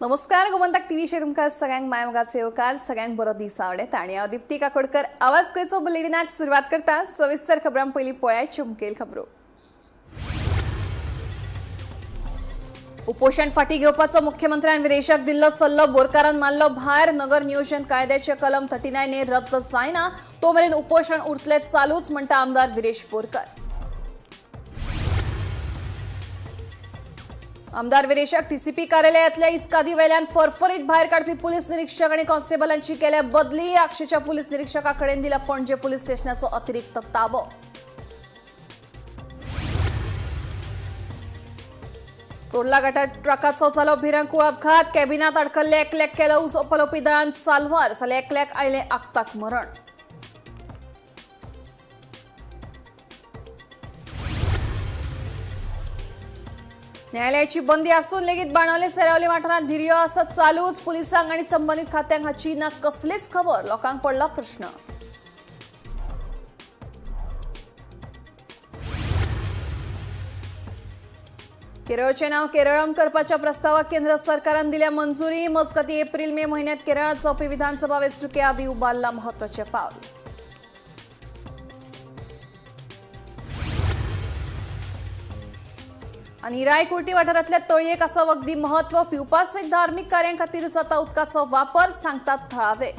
नमस्कार गोमंतक टीव्हीचेर तुमकां सगळ्यांक मायमोगाचे येवकार सगळ्यांक बरो दीस आवडेत आणि हांव दिप्ती काकोडकर आवाज गोंयचो बुलेटिनाक सुरवात करता। सविस्तर खबरां पयलीं पळयात मुखेल खबरो। उपोषण फाटी घेवपाचो मुख्यमंत्र्यान विदेशाक दिल्लो सल्लो बोरकारान मारलो भायर। नगर नियोजन कायद्याचे कलम 39 रद्द जायना तो मेरेन उपोषण उरतले चालूच म्हणटा आमदार विरेश बोरकार। आमदार विरेशाक टीसीपी कार्यालयातल्या इस्कादी वेल्यान फरफरीत भायर काडपी पुलीस निरीक्षक आणि कॉन्स्टेबलांची केल्या बदली। आक्षेच्या पुलीस निरीक्षकाकडेन दिला पणजे पुलीस स्टेशनाचो अतिरिक्त ताबो। चोरला घाटात ट्रकाचो जालो भिरांकूळ अपघात। कॅबिनात अडकल्ले एकल्याक केलो उजो पलोवपी दळान साल्वार जाल्यार एकल्याक आयले आगताक मरण। न्यायालयाची बंदी असून लेगीत बाणावले सेरावले वाठारात धिर्यो आसत चालूच। पुलिसांक आणि संबंधित खात्यांक हाची ना कसलीच खबर। लोकांक पडला प्रश्न। केरळचे नाव केरळम करपाच्या प्रस्तावाक केंद्र सरकारान दिल्या मंजुरी। मजगती एप्रिल मे महिन्यात केरळात जावपी विधानसभा वेंचणुके आदी उबारला महत्वाचे पावल। आणि रायकुर्टी वाठारातल्या तळयेक आसा वखदी महत्व। पिवपा सयत धार्मिक कार्यां खातीर जाता उदकाचो वापर सांगतात थळावे।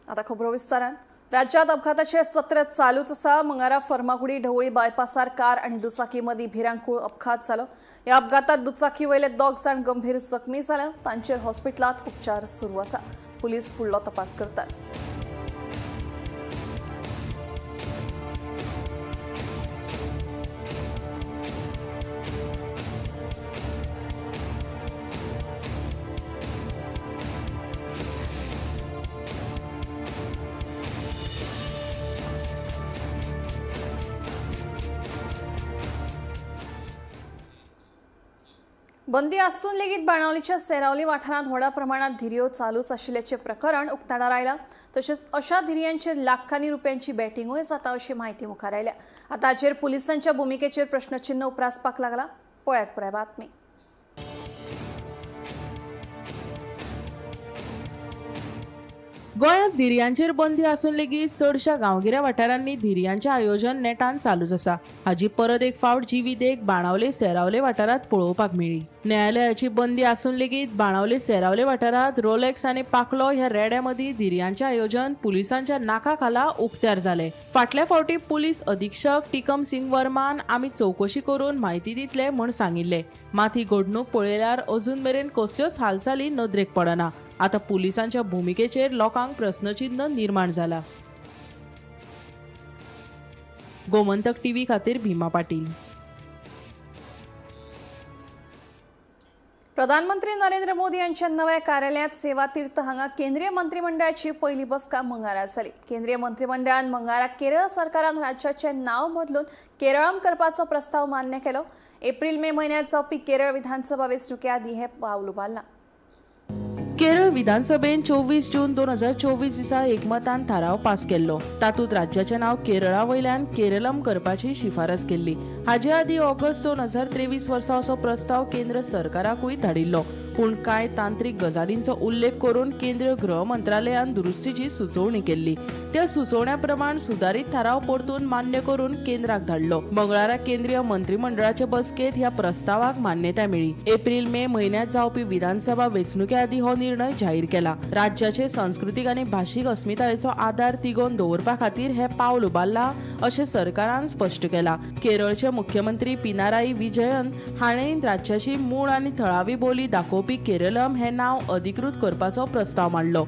आता खबरो विस्तारान। राज्यात अपघाताचे सत्र चालूच आसा। मंगळारा फर्मागुडी ढवळी बायपासार कार आणि दुचाकी मदीं भिरांकूळ अपघात जालो। ह्या अपघातात दुचाकी वयले 2 जाण गंभीर जखमी जाल्या। तांचेर हॉस्पिटलात उपचार सुरू आसा। पुलीस फुडलो तपास करतात। बंदी असून लेगीत बाणावलीच्या सेरावली वाठारात व्हडा प्रमाणात धिर्यो चालूच आशिल्ल्याचे प्रकरण उक्ताडार आयला। तसेच अशा धिर्यांचेर लाखांनी रुपयांची बॅटिंगूय जाता अशी माहिती मुखार आयल्या। आता हाचेर पुलिसांच्या भुमिकेचेर प्रश्नचिन्ह उप्रासपाक लागला। पळयात पुराय बातमी। गोंयांत धिर्यांचेर बंदी आसून लेगीत चडशा गांवगिऱ्या वाठारांनी धिर्यांचे आयोजन नेटान चालूच आसा। हाची परत एक फावट जिवी देख बाणावले सेरावले वाठारात पळोवपाक मेळ्ळी। न्यायालयाची बंदी आसून लेगीत बाणावले सेरावले वाठारात रोलेक्स आनी पाकलो ह्या रेड्या मदीं धिर्यांचे आयोजन पुलिसांच्या नाका खाला उक्त्यार जाले। फाटल्या फावटी पुलीस अधीक्षक टिकम सिंग वर्मान आमी चौकशी करून म्हायती दितले म्हूण सांगिल्ले। मात ही घडणूक पळयल्यार अजून मेरेन कसल्योच हालचाली नदरेक पडना। आता पुलिसांच्या भूमिकेचेर लोकांक प्रश्नचिन्ह निर्माण जाला। गोमंतक टीव्ही खातीर भीमा पाटील। प्रधानमंत्री नरेंद्र मोदी यांच्या नव्या कार्यालयात सेवा तीर्थ हांगा केंद्रीय मंत्रिमंडळाची पहिली बसका मंगळारा जाली। केंद्रीय मंत्रिमंडळान मंगळारा केरळ सरकारान राज्याचे नाव बदलून केरळम करपाचो प्रस्ताव मान्य केलो। एप्रिल मे महिन्यात जावपी केरळ विधानसभा वेंचणुके आदी हे पावल उबारला। केरळ विधानसभेन 24 जून 2024 दिसा एकमतान थाराव पास केल्लो। तातूंत राज्याचे नाव केरळा वयल्यान केरळम करपाची शिफारस केल्ली। हाचे आदी ऑगस्ट 2023 वर्सा असो प्रस्ताव केंद्र सरकाराकूय धाडिल्लो। पूण कांय तांत्रीक गजालींचो उल्लेख करून केंद्रीय गृह मंत्रालयान दुरुस्तीची सुचोवणी केल्ली। त्या सुचोवण्या प्रमाण सुधारित थाराव परतून मान्य करून केंद्राक धाडलो। मंगळारा केंद्रीय मंत्रिमंडळाचे बसकेत ह्या प्रस्तावाक मान्यताय मेळ्ळी। एप्रिल मे महिन्यात जावपी विधानसभा वेंचणुके आदी हो निर्णय जाहीर केला। राज्याचे सांस्कृतिक आणि भाशीक अस्मितायेचो आधार तिगोवन दवरपा खातीर हे पावल उबारला अशें सरकारान स्पश्ट केला। केरळचे मुख्यमंत्री पिनाराई विजयन हाणें राज्याची मूळ आनी थळावी बोली दाखोवपी केरळम हे नाव अधिकृत करपाचो प्रस्ताव मांडलो।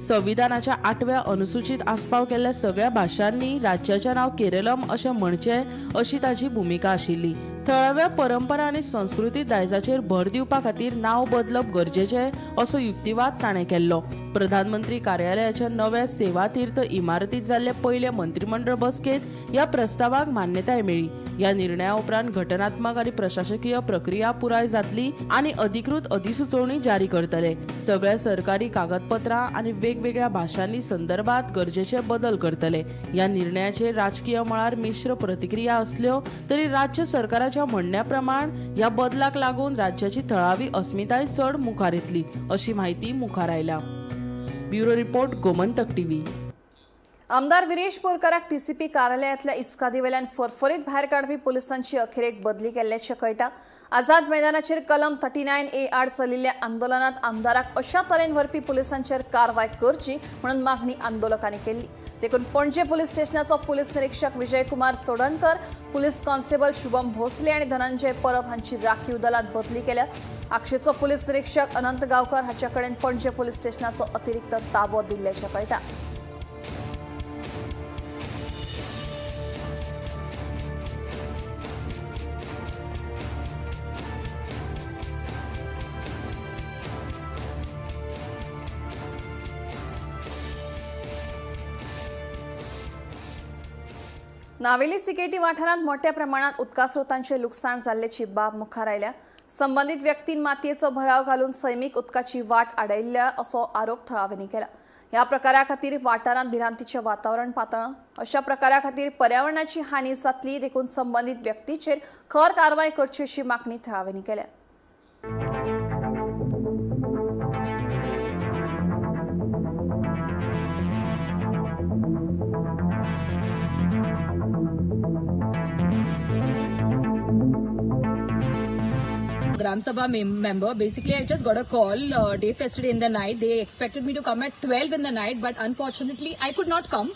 संविधानाच्या 8व्या अनुसूचीत आस्पाव केल्ल्या सगळ्या भाषांनी राज्याचे नाव केरळम अशें म्हणचे अशी ताची भूमिका आशिल्ली। थळाव्या परंपरा आनी संस्कृती दायजाचेर भर दिवपा खातीर नांव बदलप गरजेचें असो युक्तिवाद ताणें केल्लो. प्रधानमंत्री कार्यालयाच्या नव्या सेवा तीर्थ इमारतीत जाल्ले पयले मंत्रिमंडळ बसकेत ह्या प्रस्तावाक मान्यताय मेळ्ळी. ह्या निर्णया उपरांत घटनात्मक आनी प्रशासकीय प्रक्रिया पुराय जातली आनी अधिकृत अधिसुचोवणी जारी करतले. सगळ्या सरकारी कागदपत्रां आनी वेगवेगळ्या भाशांनी संदर्भात गरजेचे बदल करतले. ह्या निर्णयाचेर राजकीय मळार मिश्र प्रतिक्रिया असल्यो तरी राज्य सरकाराच्या म्हणण्याप्रमाण ह्या बदलाक लागून राज्याची थळावी अस्मिताय चड मुखार येतली अशी माहिती मुखार आयल्या. Bureau report, Gomantak TV. आमदार विरेश बोरकाराक टीसीपी कार्यालयातल्या इस्कादीवेल्यान फरफरीत भायर काडपी पुलिसांची अखेरेक बदली केल्ल्याचें कळटा. आझाद मैदानाचेर कलम 39A आड चलिल्ल्या आंदोलनात आमदाराक अशा तरेन व्हरपी पुलिसांचेर कारवाय करची म्हणून मागणी आंदोलकांनी केल्ली. देखून पणजे पुलीस स्टेशनाचो पुलीस निरीक्षक विजयकुमार चोडणकर, पुलीस कॉन्स्टेबल शुभम भोसले आनी धनंजय परब हांची राखीव दलात बदली केल्या. आक्षेचो पुलीस निरीक्षक अनंत गांवकर हाच्या कडेन पणजे पुलीस स्टेशनाचो अतिरिक्त ताबो दिल्ल्याचें कळटा. नावेली सिकेटी वाठारांत मोठ्या प्रमाणात उदका स्रोतांचे लुकसाण जाल्ल्याची बाब मुखार आयल्या. संबंधित व्यक्तीन मातयेचो भराव घालून सैमीक उदकाची वाट आडयल्ल्या असो आरोप थळाव्यांनी केला. ह्या प्रकारा खातीर वाठारांत भिरांतीचें वातावरण पातळ्ळां. अशा प्रकारा खातीर पर्यावरणाची हानी जातली देखून संबंधित व्यक्तीचेर खर कारवाय करची अशी मागणी थळाव्यांनी केल्या. Gram Sabha member. Basically, I just got a call day yesterday in the night. They expected me to come at 12 in the night, but unfortunately, I could not come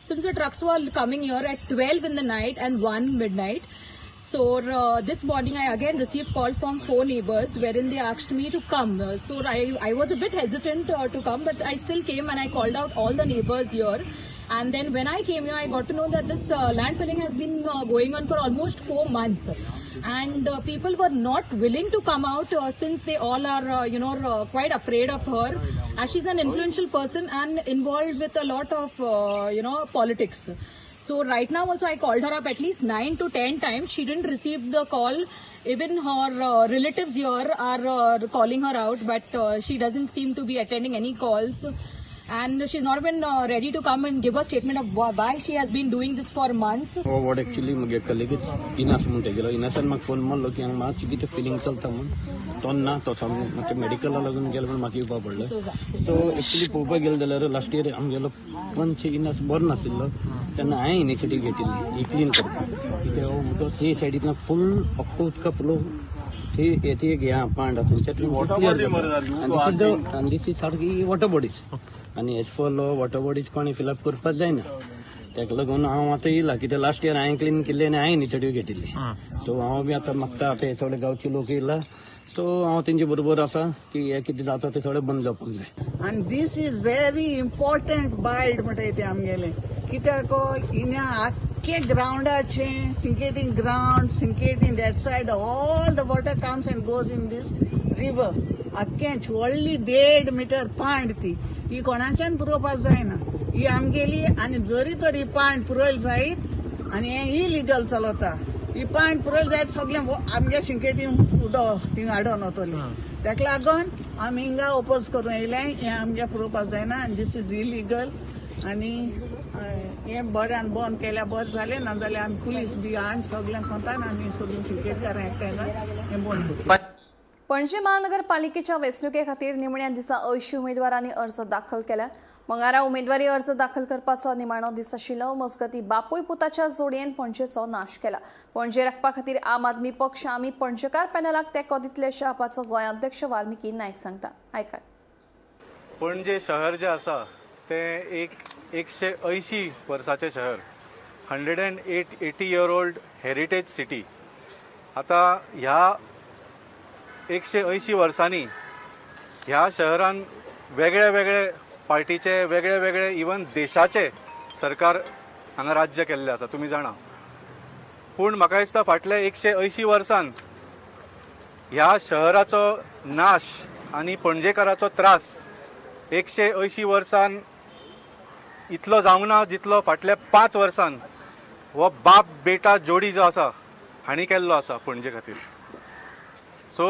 since the trucks were coming here at 12 in the night and 1 midnight. So this morning, I again received call from 4 neighbors wherein they asked me to come. So I was a bit hesitant to come, but I still came and I called out all the neighbors here. And then when I came here, I got to know that this landfilling has been going on for almost 4 months. And people were not willing to come out since they all are, quite afraid of her, as she's an influential person and involved with a lot of, politics. So right now also I called her up at least 9 to 10 times. She didn't receive the call. Even her relatives here are calling her out, but she doesn't seem to be attending any calls. And she's not been ready to come and give a statement of why she has been doing this for months. What actually मुझे कलेगिच इनास म्हणते गेलो इनासन म्हाका phone मारलो की हांगा मातशें कितें फिलिंग चलता म्हूण तो ना तो म्हाका मेडिकला लागून गेलो म्हूण म्हाका येवपा पडलें. सो एक्चुली पळोवपाक गेलो जाल्यार लास्ट इयर आमगेलो पंच इनास बरो नाशिल्लो तेन्ना हांवें इनिशिएटीव घेतिल्ली ही क्लीन करपाक. कित्याक उदक ते सायडींतल्यान फुल अख्खो उदका फ्लो ती एक ह्या पांड आनी दिस इज सारकी वॉटर बॉडीज आनी as per law water bodies कोणी फिलअप करपाक जायना. ताका लागून हांव आतां येयला कित्याक लास्ट इयर हांवें क्लीन केल्ली आनी हांवें इनिशिएटीव घेतिल्ली. सो हांव बी आतां मागता आतां हे सगळे गांवचे लोक येयला. सो हांव तेंचे बरोबर आसा की हे कितें जाता तें सगळें बंद जावपाक जाय. आनी दीस इज व्हेरी इम्पॉर्टंट बायट म्हणटा ते आमगेले कित्याक हिने आख्खे ग्राउंडाचे सिंकेटींग ग्राउंड सिंकेटींग that side all the water comes and goes in this river. आख्खेंच व्हडली 1.5 मीटर पांड ती ही कोणाच्यान पुरोवपाक जायना. ही आमगेली आनी जरी तर ही पांड पुरयल जायत आनी हे इलिगल चलता. ही पांड पुरयल जायत सगळें आमगे सिंकेटींग उदक थिंग हाडून वतली. ताका लागून आमी हिंगा ओपोज करून येयले हें आमगे पुरोवपाक जायना आनी दीस इज इलिगल. आनी हें बऱ्यान बंद केल्यार बरें जालें नाजाल्यार आमी पुलीस बी हाड सगळें कोंतान आमी सगळीं सिंकेटकारां एकठांय जावन हें बंद करतली. पणजी महानगरपालिकेच्या वेंचणुके खातीर निमण्या दिसा 80 उमेदवारांनी अर्ज दाखल केल्या. मंगळारा उमेदवारी अर्ज दाखल करपाचो निमाणो दीस आशिल्लो. मजगतीं बापूय पुताच्या जोडयेन पणजेचो नाश केला. पणजे राखपा खातीर आम आदमी पक्ष आमी पणजेकार पॅनलाक तेंको दितले अशें आपाचो गोंय अध्यक्ष वाल्मिकी नायक सांगता. आयकात. पणजे शहर जे आसा तें एक 180 वर्साचें शहर, 180 year old हेरिटेज सिटी. आतां ह्या 180 वर्सांनी ह्या शहरान वेगळे वेगळे पार्टीचे वेगळे वेगळे इवन देशाचे सरकार हांगा राज्य केल्ले आसा. तुमी जाणा पूण म्हाका दिसता फाटल्या 180 वर्सान ह्या शहराचो नाश आनी पणजेकाराचो त्रास 180 वर्सान इतलो जावंक ना जितलो फाटल्या 5 वर्सान हो बाप बेटा जोडी जो आसा हांणी केल्लो आसा पणजे खातीर. सो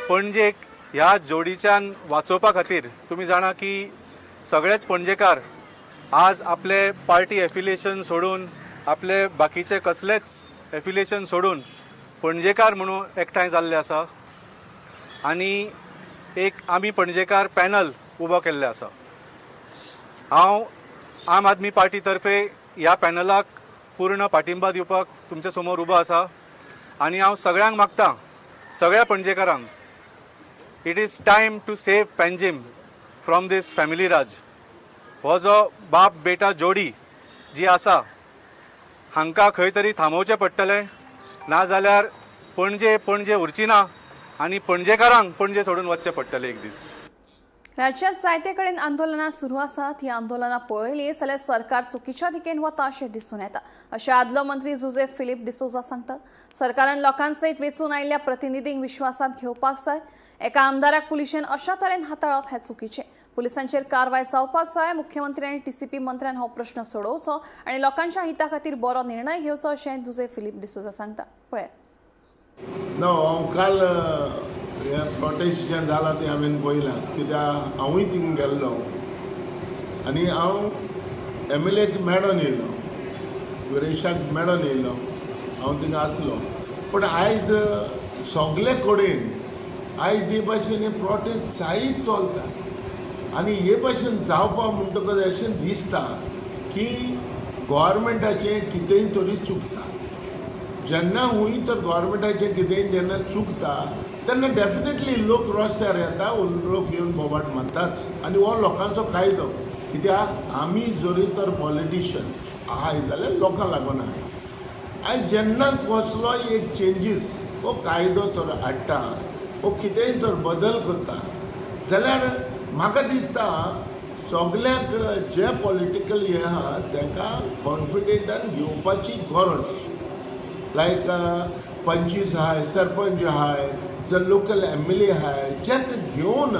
पणजेक ह्या जोडीच्यान वाचोवपा खातीर तुमी जाणा की सगळेच पणजेकार आज आपले पार्टी एफिलिएशन सोडून आपले बाकीचे कसलेच एफिलिएशन सोडून पणजेकार म्हणून एकठांय जाल्ले आसा आनी एक आमी पणजेकार पॅनल उबो केल्ले आसा. हांव आम आदमी पार्टी तर्फे ह्या पॅनलाक पूर्ण पाठिंबा दिवपाक तुमचे समोर उबो आसा आनी हांव सगळ्यांक मागतां, सगळ्या पणजेकारांक, it is time to save Panjim from this family raj. हो जो बाप बेटा जोडी जी आसा हांकां खंय तरी थांबोवचें पडटलें, नाजाल्यार पणजे उरची ना आनी पणजेकारांक पणजे सोडून वचचें पडटलें एक दीस. राज्यात जायते कडेन आंदोलनां सुरू आसात. ही आंदोलनां पळयली जाल्यार सरकार चुकीच्या दिकेन वता अशें दिसून येता अशें आदलो मंत्री जोसेफ फिलिप डिसोजा सांगता. सरकारान लोकांसयत वेचून आयिल्ल्या प्रतिनिधींक विश्वासांत घेवपाक जाय. एका आमदाराक पुलिशेन अशा तरेन हाताळप हें चुकीचें. पुलिसांचेर कारवाय जावपाक जाय. मुख्यमंत्री आनी टीसीपी मंत्र्यान हो प्रश्न सोडोवचो आनी लोकांच्या हिता खातीर बरो निर्णय घेवचो अशें जोसेफ फिलिप डिसोजा सांगता. पळय नो हांव काल हें प्रोटेस्ट जें जालां तें हांवें पळयलां, कित्याक हांवूय थिंग गेल्लो आनी हांव MLAक मेळोन येयलो, विरेशाक मेळोन येयलो, हांव थिंग आसलो. पूण आयज सगळे कडेन आयज हे भाशेन हे प्रोटेस्ट जायत चलता आनी हे भाशेन जावपा म्हणटकच अशें दिसता की गोवोरमेंटाचें कितेंय तरी चुकता. जेन्ना हूंय तर गोवोरमेंटाचें कितेंय जेन्ना चुकता तेन्ना डेफिनेटली लोक रस्त्यार येता, लोक येवन बोबाट मारताच आनी हो लोकांचो कायदो. कित्याक आमी जरी तर पॉलिटिशियन आहाय जाल्यार लोकां लागून आहाय. आयज जेन्ना कसलोय एक चेंजीस हो कायदो तर हाडटा, हो कितेंय तर बदल करता जाल्यार म्हाका दिसता सगळ्याक जे पॉलिटिकल हे आहा तांकां कॉन्फिडंटान घेवपाची गरज. लायक पंचीस आहाय, सरपंच आहाय, जे लोकल MLA आहाय, जेक घेवन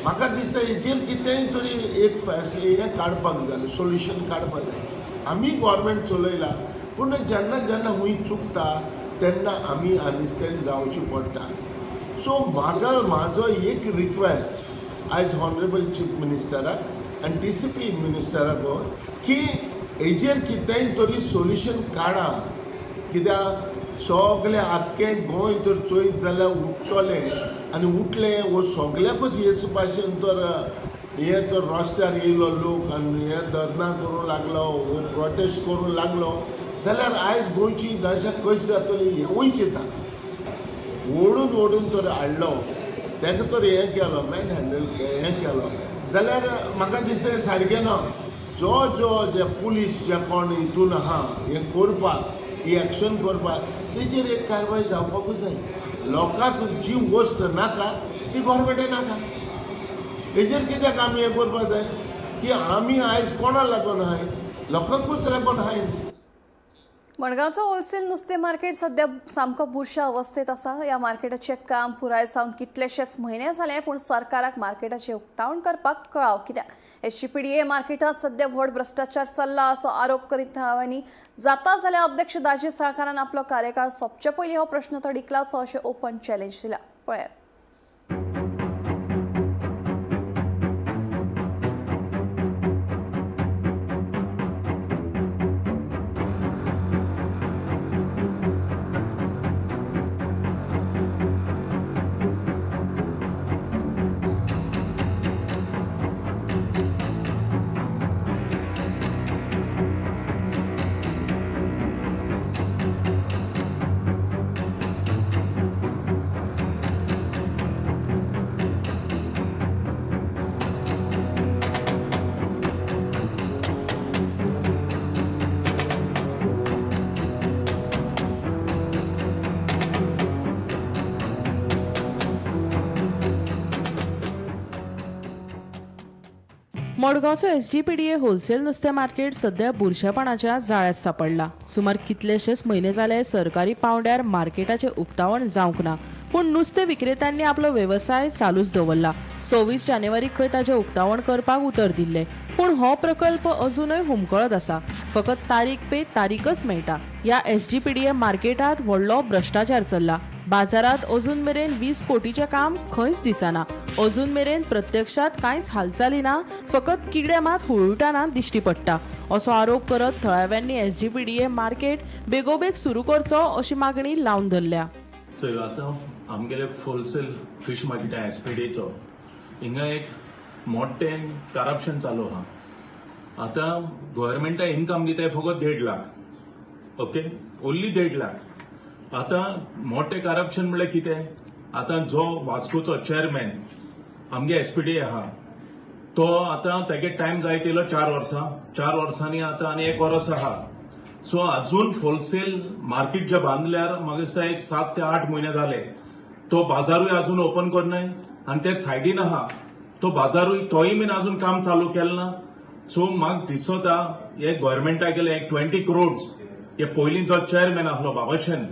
म्हाका दिसता हेचेर कितेंय तरी एक फॅसले हें काडपाक जाय, सोल्युशन काडपाक जाय. आमी गोवोरमेंट चलयला पूण जेन्ना जेन्ना हूंय चुकता तेन्ना आमी अंडरस्टँड जावची पडटा. सो म्हाजो एक रिक्वेस्ट आयज ऑनरेबल चीफ मिनिस्टराक आनी TCP मिनिस्टराक की हेजेर कितेंय तरी सोल्युशन काडा. कित्याक सगळे आख्खें गोंय तर चोयत जाल्यार उठतले आनी उठले वो सगळ्याकूच हेच भाशेन तर हे तर रस्त्यार येयलो लोक आनी हे धरना करूंक लागलो, हो प्रोटेस्ट करूंक लागलो जाल्यार आयज गोंयची दशा कशी जातली हेंवूय चिंता. ओडून तर हाडलो ताका तर हें केलो, मॅन हँडल हें केलो जाल्यार म्हाका दिसता सारकें ना. जो जे पुलीस जे कोण हितून आहा हें करपाक, ही एक्शन करपाक, तेचेर एक कारवाय जावपाकूच जाय. लोकांक जी वस्त नाका ती गोवोरमेंटान नाका. हेजेर कित्याक आमी हें करपाक जाय की आमी आयज कोणा लागून आहाय, लोकांकूच लागून आहाय. मडगांवचो होलसेल नुस्तें मार्केट सध्या सामको बुरशा अवस्थेत आसा. ह्या मार्केटाचें काम पुराय जावन कितलेशेच म्हयने जाले पूण सरकाराक मार्केटाचें उक्तावण करपाक कळाव कित्याक. SGPDA मार्केटात सध्या व्हड भ्रश्टाचार चल्ला असो आरोप करीत आनी जाता जाल्यार अध्यक्ष दाजी साळकारान आपलो कार्यकाळ सोंपचे पयलीं हो प्रश्न तडिकलाचो अशें ओपन चॅलेंज दिला. पळयात मडगावचो एसडीपीडीए होलसेल नुस्तें मार्केट सध्या बुरशेपणाच्या जाळ्यात सापडला. सुमार कितलेशेच म्हयने जाले सरकारी पावंड्यार मार्केटाचें उक्तावण जावंक ना, पूण नुस्तें विक्रेत्यांनी आपलो वेवसाय चालूच दवरला. 26 जानेवारीक खंय ताचें उक्तावण करपाक उतर दिल्ले, पूण हो प्रकल्प अजूनय हुमकळत आसा. फकत तारीख पे तारीखच मेळटा. ह्या एसडीपीडीए मार्केटात व्हडलो भ्रष्टाचार चल्ला. बाजारात अजून मेरेन 20 कोटीचें काम खंयच दिसना. अजून मेरेन प्रत्यक्षात कांयच हालचाली ना, फकत किडे मात हुळहुळटाना दिश्टी पडटा असो आरोप करत थळाव्यांनी एसडीपीडीए मार्केट बेगोबेग सुरू करचो अशी मागणी लावन धरल्या. चल आतां आमगेले होलसेल फिश मार्केट आहे एसपीडीचो, हिंगा एक मोठें करप्शन चालू आहा. आतां गव्हर्मेंटा इन्कम दिताय फकत 1.5 लाख, ओके, ओन्ली 1.5 लाख. आतां मोठें करप्शन म्हणल्यार कितें? आतां जो वास्कोचो चेअरमॅन आमगे एसपीडी आहा तो आतां तेगे टायम जायत येयलो 4 वर्सां. 4 वर्सांनी आतां आनी 1 वर्स आहा. सो अजून होलसेल मार्केट जे बांदल्यार म्हाका दिसता एक 7 ते 8 म्हयने जाले. तो बाजारूय अजून ओपन करनाय आनी ते सायडीन आहा तो बाजारूय तोय बीन अजून काम चालू केलें ना. सो म्हाका दिसता हे गव्हर्मेंटा गेले एक 20 करोड्स हे पयलीं जो चेअरमॅन आसलो बाबाशन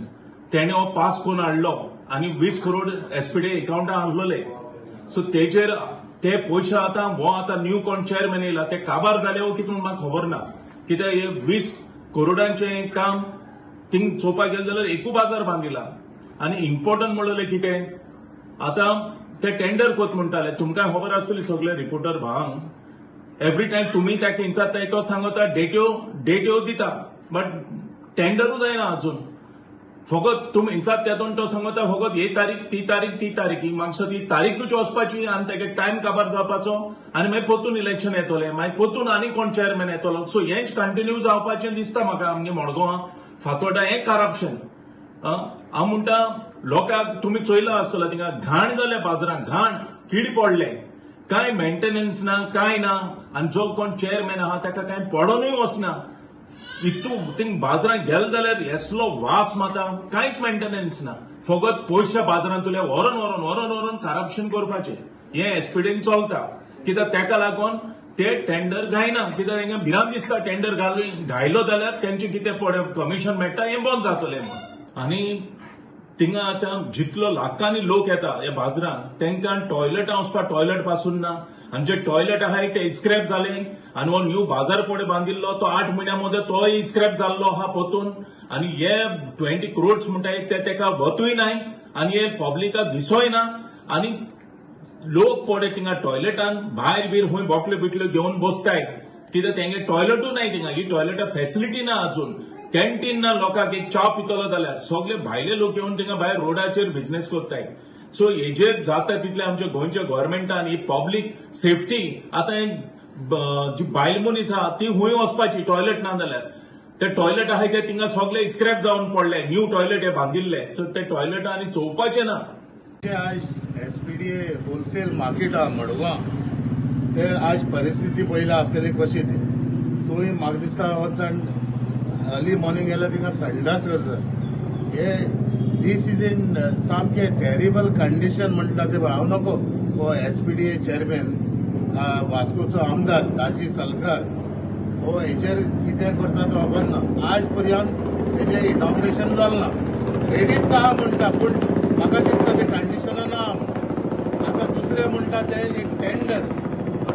तेणे हो पास करून हाडलो आनी 20 करोड एसपीडी अकाउंटां आहलोले. सो तेजेर ते पयशे आतां हो आतां न्यू कोण चेअरमॅन येयला ते काबार जाले हो कितें म्हाका खबर ना. कित्याक हे 20 करोडांचें काम थिंग चोवपाक गेले जाल्यार एकू बाजार बांदिला. आनी इम्पॉर्टंट म्हणलें कितें आतां ते टेंडर कोत म्हणटाले. तुमकां खबर आसतली सगळे रिपोर्टर भावांक एवरी टायम तुमी ताका इंचाताय तो सांगता डेट्यो दिता बट टेंडरूच जायना अजून. फकत तुमी इंचात तेतून तो सांगता फकत हे तारीख ती तारीख म्हाका ती तारीखूच वचपाची आनी तेगे टायम काबार जावपाचो आनी मागीर पोतून इलेक्शन येतले मागीर पोतून आनी कोण चेअरमॅन येतलो. सो हेंच कंटिन्यू जावपाचें दिसता म्हाका आमगे मडगांवां फातोर्डा हें करप्शन. हांव म्हणटा लोकांक तुमी चोयला आसतलो थिंगा घाण जाल्या बाजारांत घाण कीड पडले कांय मेंटेनन्स ना कांय ना आनी जो कोण चेअरमॅन आहा ताका कांय पडोनूय वचना. इतू थिंग बाजारांत गेले जाल्यार येसलो वास माता कांयच मेंटेनन्स ना. फकत पयशे बाजारांत तुले व्हरून करप्शन करपाचें हें एसपीडीन चलता. कित्याक तेका लागून ते टेंडर घायना. कित्याक हिंगा भिरांत दिसता टेंडर घायलो जाल्यार तेंचे कितें पडे कमिशन मेळटा हें बंद जातलें म्हण. आनी थिंगा आतां जितलो लाखांनी लोक येता ह्या बाजारांत तांकां टॉयलेटां वचपाक टॉयलेट पासून ना. आनी जे टॉयलेट आहाय ते इस्क्रॅप जाले आनी हो न्यू बाजार पडे बांदिल्लो तो 8 म्हयन्यां मध्ये तोय इस्क्रॅप जाल्लो आहा पोतून. आनी हे 20 करोड्स म्हणटाय ते तेका वतूय नाय आनी हे पब्लिकाक दिसोय ना. आनी लोक पडे थिंगा टॉयलेटान भायर बीर खूंय बॉटल्यो बिटल्यो घेवन बसताय कित्याक तेंगे टॉयलेटूय नाय. थिंगा ही टॉयलेटा फेसिलिटी ना अजून. कॅन्टीन ना लोकांक एक च्या पितलो जाल्यार सगळे भायले लोक येवन थिंगा भायर रोडाचेर बिझनेस करताय. सो हेजेर जाता तितले आमच्या गोंयच्या गव्हर्मेंटान ही पब्लीक सेफ्टी आतां जी बायल मनीस आहा ती खूंय वचपाची टॉयलेट ना जाल्यार ते टॉयलेट आहाय ते थिंगा सगळे इस्क्रॅप जावन पडले. न्यू टॉयलेट हे बांदिल्ले सो ते टॉयलेट आनी चोवपाचे ना. आज एसपीडीए होलसेल मार्केट आहा मडगांव ते आज परिस्थिती पयला आसतली कशी ती. तुवें म्हाका दिसता वचन अर्ली मॉर्निंग गेल्यार थिंगा संडास करता. हे दीस इज इन सामके टेरिबल कंडिशन म्हणटा ते हांव नको हो एसपीडीए चेअरमॅन वास्कोचो आमदार ताजी सलकार हो हेचेर कितें करता तो खबर ना. आज पर्यंत हेचें इनॉग्रेशन जालें ना. रेडीच आहा म्हणटा पूण म्हाका दिसता ते कंडिशनान आहा म्हणून. आतां दुसरें म्हणटा ते एक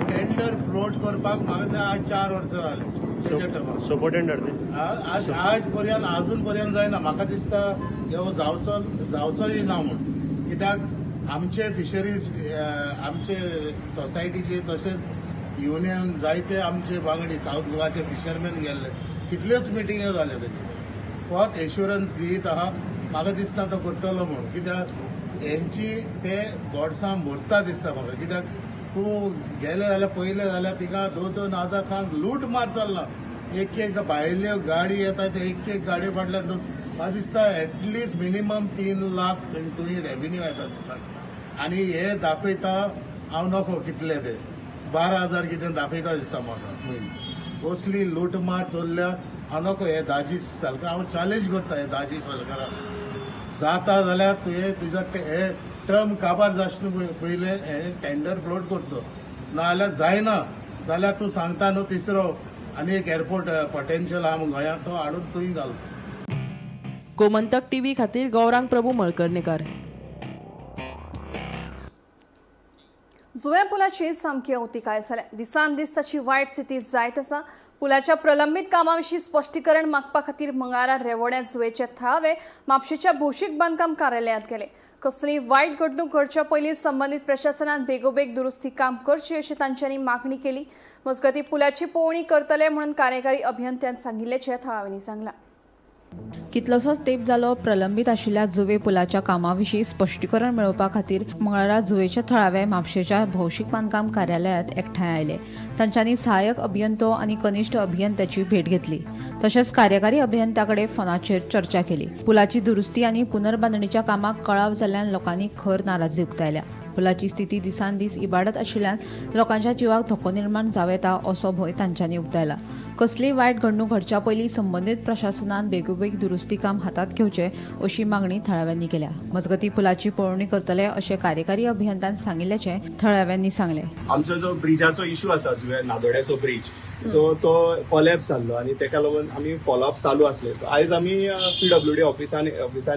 टेंडर फ्लोट करपाक म्हाका दिसता आज 4 वर्सां जाले. आज पर्यंत अजून पर्यंत जायना. म्हाका दिसता हो जावचोय ना म्हूण. कित्याक आमचे फिशरीज आमचे सोसायटीचे तशेंच युनियन जायते आमचे वांगडी साऊथ गोवाचे फिशरमॅन गेल्ले कितल्योच मिटिंग्यो जाल्यो तेजे. फकत एश्युरन्स दीत आहा म्हाका दिसता तो करतलो म्हूण. कित्याक हेंची ते बोर्डसां भरता दिसता म्हाका. कित्याक तूं गेले जाल्यार पयले जाल्यार थिंगा 2-2 हजार थांग लूट मार चल्ला. एक भायल्यो गाडी येता ते एक गाडये फाटल्यान म्हाका दिसता एटलिस्ट मिनिमम 3 लाख थंय रेव्हेन्यू येता दिसाक. आनी हे दाखयता हांव नको कितले ते 12,000 कितें दाखयता दिसता म्हाका. असली लूट मार चल्ल्या हांव नको. हे दाजी सरकार हांव चॅलेंज करता हे दाजी सरकाराक जाता जाल्यार तुवें तुज्या हे टर्म काबार जाचना पयले हे टेंडर फ्लोट करचो नाजाल्यार जायना. जाल्यार तूं सांगता न्हू तिसरो आनी एक एअरपोर्ट पोटेन्शियल आहा गोंयांत तो हाडून तुवें घालचो. गोमंतक टीव्ही खातीर गौरांग प्रभू मळकर्णीकार. जुव्या पुलाची सामकी अवतिकाय जाल्या. दिसान दीस ताची वायट स्थिती जायत आसा. पुलाच्या प्रलंबीत कामाविशीं स्पश्टीकरण मागपा खातीर मंगळारा रेवोड्या जुवेचे थळावे म्हापशेच्या भौशीक बांदकाम कार्यालयांत गेले. कसलीय वायट घडणूक घडच्या पयलीं संबंदीत प्रशासनान बेगोबेग दुरुस्ती काम करची अशी तांच्यांनी मागणी केली. मजगतीं पुलाची पळोवणी करतले म्हणून कार्यकारी अभियंत्यान सांगिल्ल्याचें थळाव्यांनी सांगलां. कितलोसोच तेंप जालो प्रलंबीत आशिल्ल्या जुवे पुलाच्या कामाविशीं स्पश्टीकरण मेळोवपा खातीर मंगळारा जुवेचे थळावे म्हापशेच्या भौशीक बांदकाम कार्यालयांत एकठांय आयले. तांच्यांनी सहाय्यक अभियंतो आनी कनिश्ठ अभियंत्याची भेट घेतली. तशेंच कार्यकारी अभियंत्याकडे फोनाचेर चर्चा केली. पुलाची दुरुस्ती आनी पुनर्बांदणीच्या कामाक कळाव जाल्ल्यान लोकांनी खर नाराजी उक्तायल्या. पुलाची स्थिती दिसान दीस इबाडत आशिल्ल्यान लोकांच्या जिवाक धोको निर्माण जावं येता असो भंय तांच्यांनी उक्तायला. कसलीय वायट घडणूक घडच्या पयलीं संबंदीत प्रशासनान बेगोबेग दुरुस्ती काम हातात घेवचे अशी मागणी थळाव्यांनी केल्या. मजगतीं पुलाची पळोवणी करतले अशें कार्यकारी अभियंत्यान सांगिल्ल्याचें थळाव्यांनी सांगलें. आमचो जो ब्रिजाचो इश्यू आसा जुव्या नादोड्याचो ब्रिज सो तो कोलॅप्स जाल्लो आनी तेका लागून आमी फॉलोअप चालू आसले. आयज आमी PWD ऑफिसान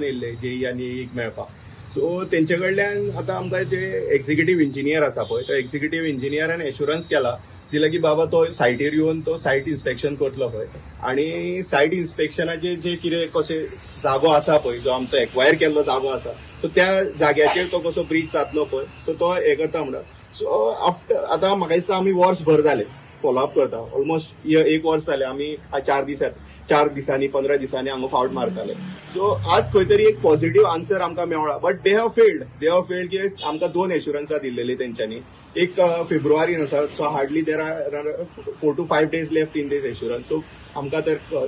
येयल्ले JE आनी EEक मेळपाक. सो तेंचे कडल्यान आतां आमकां जे एक्झिक्युटीव इंजिनियर आसा पळय तो एक्झिक्युटीव इंजिनियरान एश्युरन्स केला दिला की बाबा तो सायटीर येवन तो सायट इन्स्पेक्शन करतलो पळय आनी सायट इन्स्पेक्शनाचे जे कितें कशें जागो आसा पळय जो आमचो एक्वायर केल्लो जागो आसा सो त्या जाग्याचेर तो कसो ब्रिज जातलो पळय सो तो हें करता म्हणटा. सो आफ्टर आतां म्हाका दिसता आमी वर्स भर जाले फॉलोअप करता. ऑलमोस्ट 1 वर्स जालें आमी 4 दिसांनी 15 दिसांनी हांगा फावट मारताले. सो आज खंय तरी एक पॉझिटिव्ह आन्सर आमकां मेळ्ळा. बट दे हॅव फेल्ड की आमकां 2 एश्युरन्सां दिल्लेली तेंच्यांनी. एक फेब्रुवारीन आसा so hardly there are 4 to 5 days left in this assurance. So आमकां तर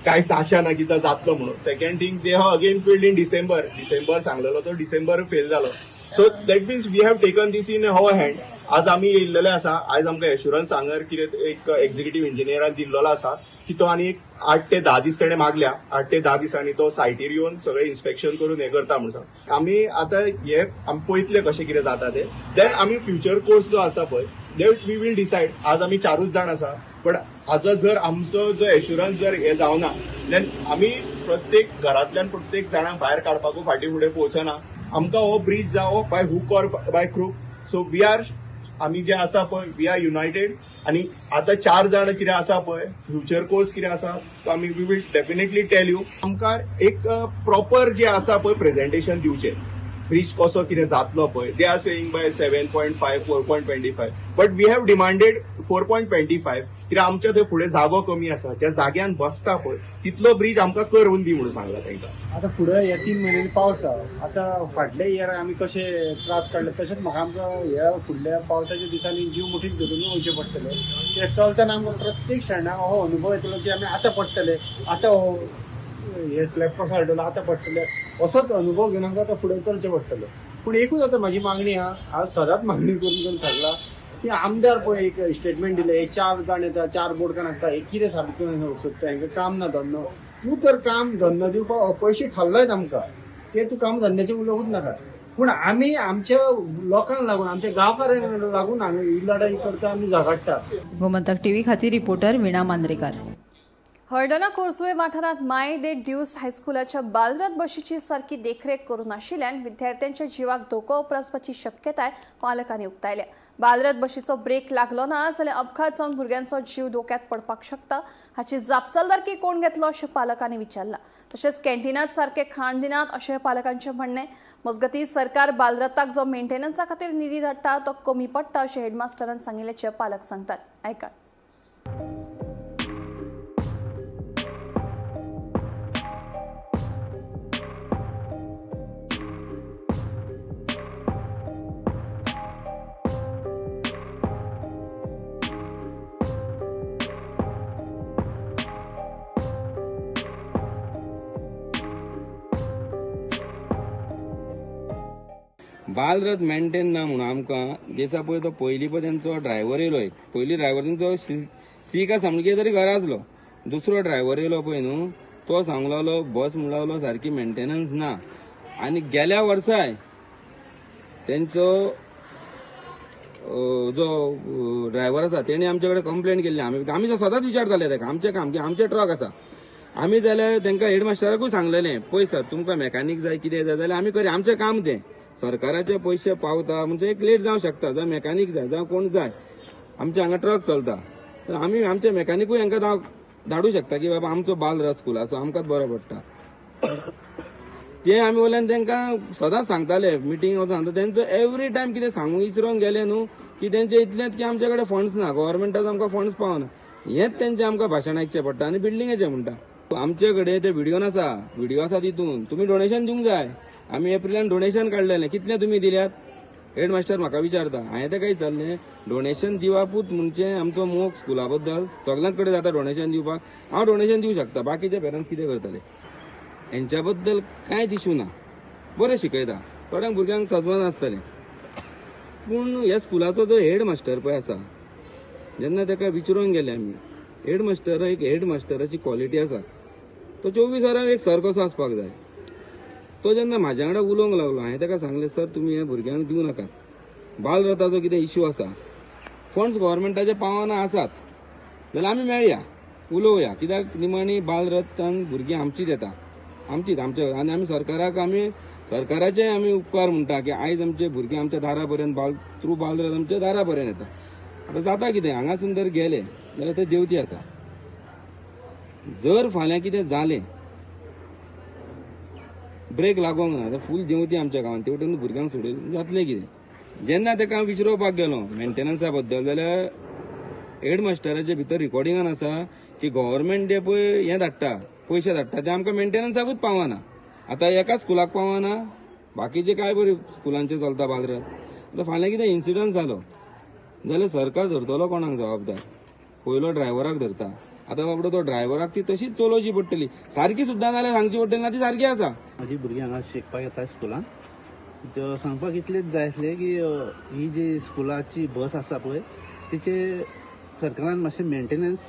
कांयच आशा ना की तो जातलो म्हणून. Second thing they have again failed in December सांगलेलो तो डिसेंबर फेल जालो. So that means we have taken this in our hand. आज आमी येयल्लेले आसा. आयज आमकां एश्युरन्स हांगर कितें एक एक्झिक्युटीव इंजिनियरान दिल्लो आसा की तो आनी 8 ते 10 दीस ताणें मागल्या. 8 ते 10 दिसांनी तो सायटीर येवन सगळें इन्स्पेक्शन करून हें करता म्हणून. आमी आतां हे आमी पळयतले कशें कितें जाता तें. देन आमी फ्युचर कोर्स जो आसा पळय देट वी वील डिसायड. आज आमी 4च जाण आसा बट हाजो जर आमचो जो एश्युरन्स जर हे जावना देन आमी प्रत्येक घरांतल्यान प्रत्येक जाणांक भायर काडपाकूय फाटीं फुडें पोवचना. आमकां हो ब्रिज जावो by hook or by crook. So we are आमी जे आसा पळय वी आर युनायटेड आनी आतां 4 जाण कितें आसा पळय फ्युचर कोर्स कितें आसा तो आमी we will definitely tell you. आमकां एक प्रॉपर जे आसा पळय प्रेझेंटेशन दिवचें ब्रिज कसो कितें जातलो पळय. They are saying by 7.5 4.25 but we have demanded 4.25 कित्याक आमच्या थंय फुडें जागो कमी आसा. ज्या जाग्यान बसता पळय तितलो ब्रिज आमकां करवून दी म्हणून सांगला तांकां. आतां फुडें हे 3 म्हयन्यांनी पावस आहा. आतां फाटल्या इयर आमी कशे त्रास काडले तशेंच म्हाका आमकां ह्या फुडल्या पावसाच्या दिसांनी जीव मुठीक धरून वयचे पडटले. ते चलतना आमकां प्रत्येक क्षणाक हो अनुभव येतलो की आमी आतां पडटले आतां हे स्लॅब कसो हाडटलो आतां पडटले असोच अनुभव घेवन आमकां आतां फुडें चलचें पडटलें. पूण एकूच आतां म्हाजी मागणी आहा. हांव सदांच मागणी करून थारला की आमदार पळय एक स्टेटमेंट दिलें हे 4 जाण येता 4 बोर्डकान आसता हे कितें सारकें सोदता हांकां काम ना धंदो. तूं तर काम धंदो दिवपाक पयशे थारलायत आमकां ते तूं काम धंद्याचें उलोवूच नाका. पूण आमी आमच्या लोकांक लागून आमच्या गांवकारांक लागून हांगा ही लढाई करता आमी झगडटा. गोमंतक टीव्ही खातीर रिपोर्टर विणा मांद्रेकार. हळदणा कोरजुवे वाठारांत माय दे ड्यूस हायस्कुलाच्या बालरथ बशीची सारकी देखरेख करून नाशिल्ल्यान विद्यार्थ्यांच्या जिवाक धोको उप्रासपाची शक्यताय पालकांनी उक्तायल्या. बालरथ बशीचो ब्रेक लागलो ना जाल्यार अपघात जावन भुरग्यांचो जीव धोक्यात पडपाक शकता. हाची जापसालदारकी कोण घेतलो अशें पालकांनी विचारला. तशेंच कॅन्टीनात सारके खाण दिनात अशें पालकांचें म्हणणें. मजगतीं सरकार बालरथाक जो मेंटेनन्सा खातीर निधी धाडटा तो कमी पडटा अशें हेडमास्टरान सांगिल्ल्याचे पालक सांगतात. आयकात. बालरथ मेंटेन ना म्हणून आमकां दिसा पळय तो पयलीं पळय तेंचो ड्रायव्हर येयलो. पयलीं ड्रायव्हर तेंचो सी का सामके तरी घरा आसलो. दुसरो ड्रायव्हर येयलो पळय न्हू तो सांगलो बस म्हणलो सारकी मेंटेनन्स ना. आनी गेल्या वर्साय तेंचो जो ड्रायव्हर आसा तेणी आमचे कडेन कंप्लेंट केल्ली. आमी सदांच विचारताले ताका आमचें काम की आमचे ट्रक आसा. आमी जाल्यार तांकां हेडमास्टराकूय सांगलेलें पळय सर तुमकां मेकॅनीक जाय कितें जाय जाल्यार आमी करी आमचें काम तें. सरकाराचे पयशे पावता म्हणजे एक लेट जावं शकता. जावं मेकॅनीक जाय जावं कोण जाय आमचे हांगा ट्रक चलता तर आमी आमचे मेकॅनिकूय हांकां धाडूं शकता की बाबा आमचो बालरथ स्कुलाचो आमकांच बरो पडटा. ते आमी वयल्यान तांकां सदांच सांगताले मिटींग वचून तेंचो एवरी टायम कितें सांगूंक विसरोन गेले न्हू की तेंचे इतलेंच की आमचे कडेन फंड्स ना गव्हर्मेंटाचो आमकां फंड्स पावना. हेंच तेंचें आमकां भाशण आयकचें पडटा आनी बिल्डिंगेचें म्हणटा. आमचे कडेन ते व्हिडिओ आसा तितून तुमी डोनेशन दिवंक जाय. आमी एप्रिलान डोनेशन काडलेलें कितलें तुमी दिल्यात हेडमास्टर म्हाका विचारता. हांवें तेका विचारलें डोनेशन दिवापूच म्हणजे आमचो मोग स्कुला बद्दल सगळ्यांच कडेन जाता डोनेशन दिवपाक. हांव डोनेशन दिवं शकता बाकीचे पेरंट्स कितें करतले हेंच्या बद्दल कांयच इशू ना. बरें शिकयता थोड्यांक भुरग्यांक सजमत आसतलें पूण ह्या स्कुलाचो जो हेडमास्टर पळय आसा जेन्ना ताका विचारूंक गेले आमी हेडमास्टर एक हेडमास्टराची क्वॉलिटी आसा तो 24 वरां एक सर कसो आसपाक जाय. तो जेन्ना म्हाज्या वांगडा उलोवंक लागलो हांवें ताका सांगलें सर तुमी हे भुरग्यांक दिवं नाकात. बालरथाचो कितें इशू आसा फंड्स गव्हर्मेंटाचे पावना आसात जाल्यार आमी मेळया उलोवया कित्याक निमाणी बालरथान भुरगीं आमचीच येता आमचीच आमचे आनी आमी सरकाराचे आमी उपकार म्हणटा की आयज आमचे भुरगीं आमच्या दारा पर्यंत थ्रू बालरथ आमच्या दारा पर्यंत येता. आतां जाता कितें हांगासून जर गेले जाल्यार थंय देवती आसा. जर फाल्यां कितें जालें ब्रेक लागोंक ना तर फूल देंवती आमच्या गांवांत तेवटेन भुरग्यांक सोडून जातलें कितें. जेन्ना ताका हांव विचारपाक गेलो मेंटेनन्सा बद्दल जाल्यार हेडमास्टराच्या भितर रिकॉर्डिंगान आसा की गव्हर्मेंट जे पळय हें धाडटा पयशे धाडटा ते आमकां मेंटेनन्साकूच पावना. आतां एका स्कुलाक पावना बाकीचे काय बरे स्कुलांचे चलता बालरथ. आतां फाल्यां कितें इन्सिडंट जालो जाल्यार सरकार धरतलो कोणाक जबाबदार पयलो ड्रायव्हराक धरता. आतां बाबडो तो ड्रायव्हराक ती तशीच चलोवची पडटली सारकी सुद्दां नाल्यार सांगची पडटली ना ती सारकी आसा. म्हाजी भुरगीं हांगा शिकपाक येता स्कुलान सांगपाक इतलेंच जाय आसलें की ही जी स्कुलाची बस आसा पळय तिचे सरकारान मातशें मेंटेनन्स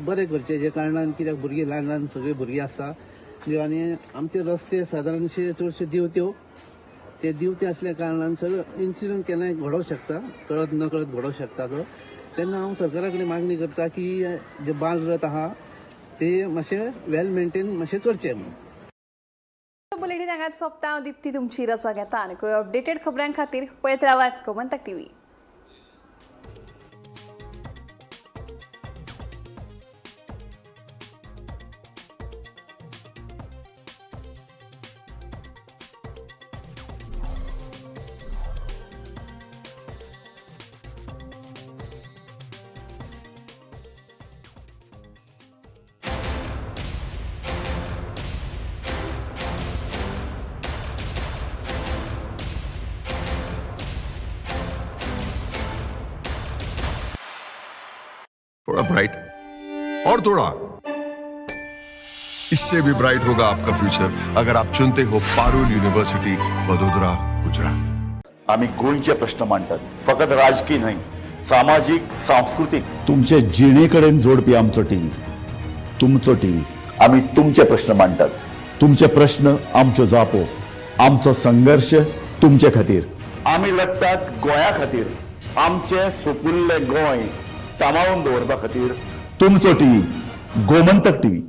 बरें करचें जे कारणान कित्याक भुरगीं ल्हान ल्हान सगळीं भुरगीं आसा आनी आमचे रस्ते सादारणशे चडशे दिवते असल्या कारणान सगळं इन्सिडंट केन्नाय घडोवंक शकता कळत नकळत घडोवंक शकता तो. तेन्ना हांव सरकारा कडेन मागणी करता की जे बालरथ आहा ते मातशें वेल मेंटेन मातशें करचें म्हणून. बुलेटिन हांगाच सोंपता. हांव दिप्ती तुमची रजा घेता आनी अपडेटेड खबरां खातीर पळयत रावात गोमंतक टीव्ही. थोड़ा ब्राइट और थोड़ा इससे भी ब्राइट होगा आपका फ्यूचर अगर आप चुनते हो पारुल यूनिवर्सिटी वडोदरा गुजरात. आम्ही गोंयचे प्रश्न मांडतात फकत राजकीय न्हय सामाजिक सांस्कृतिक तुमचे जिणेकडेन जोडपी आमचो टीव्ही तुमचो टीव्ही. आम्ही तुमचे प्रश्न मांडतात. तुमचे प्रश्न आमच्यो जापो आमचो संघर्ष तुमचे खातीर. आम्ही लढतात गोंया खातीर आमचे सोपुल्ले गोंय सांबाळून दवरपा खातीर. तुमचो टीव्ही गोमंतक टीव्ही.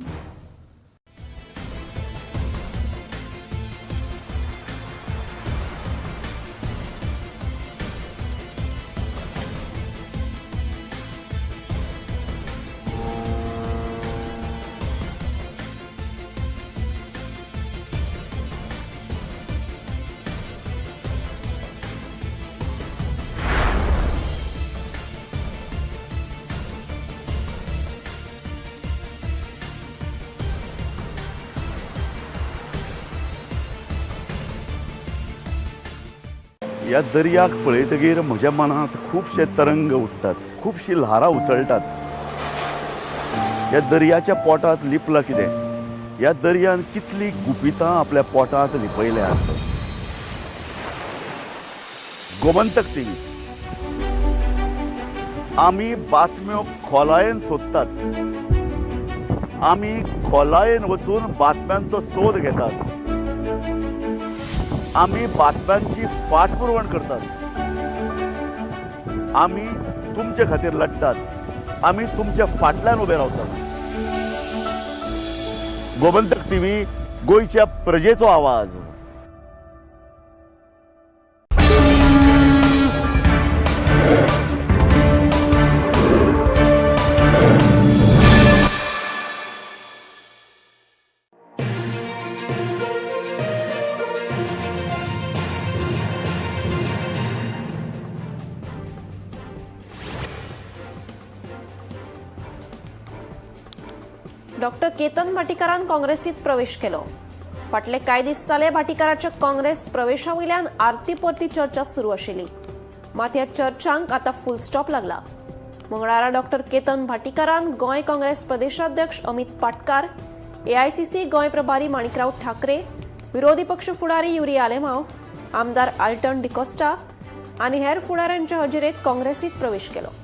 ह्या दर्याक पळयतकीर म्हज्या मनांत खुबशे तरंग उठतात खुबशीं ल्हारां उसळटात. ह्या दर्याच्या पोटांत लिपलां कितें ह्या दर्यान कितलीं गुपितां आपल्या पोटांत लिपयल्यात. गोमंतक टीव्ही आमी बातम्यो खोलायेन सोदतात. आमी खोलायेन वचून बातम्यांचो सोद घेतात. आमी बातम्यांची फाटपुरवण करतात. आमी तुमचे खातीर लढटात, आमी तुमच्या फाटल्यान उबे रावतात. गोमंतक टीव्ही, गोंयच्या प्रजेचो आवाज. डॉक्टर केतन भाटीकारान काँग्रेसीत प्रवेश केलो. फाटले कांय दीस जाले भाटीकाराच्या काँग्रेस प्रवेशा वयल्यान आरती परती चर्चा सुरू आशिल्ली. मात ह्या चर्चांक आतां फुल स्टॉप लागला. मंगळारा डॉक्टर केतन भाटीकारान गोंय काँग्रेस प्रदेशाध्यक्ष अमित पाटकार, एआयसीसी गोंय प्रभारी माणिकराव ठाकरे, विरोधी पक्ष फुडारी युरी आलेमांव, आमदार आल्टन डिकोस्टा आनी हेर फुडाऱ्यांच्या हजेरेंत काँग्रेसीत प्रवेश केलो.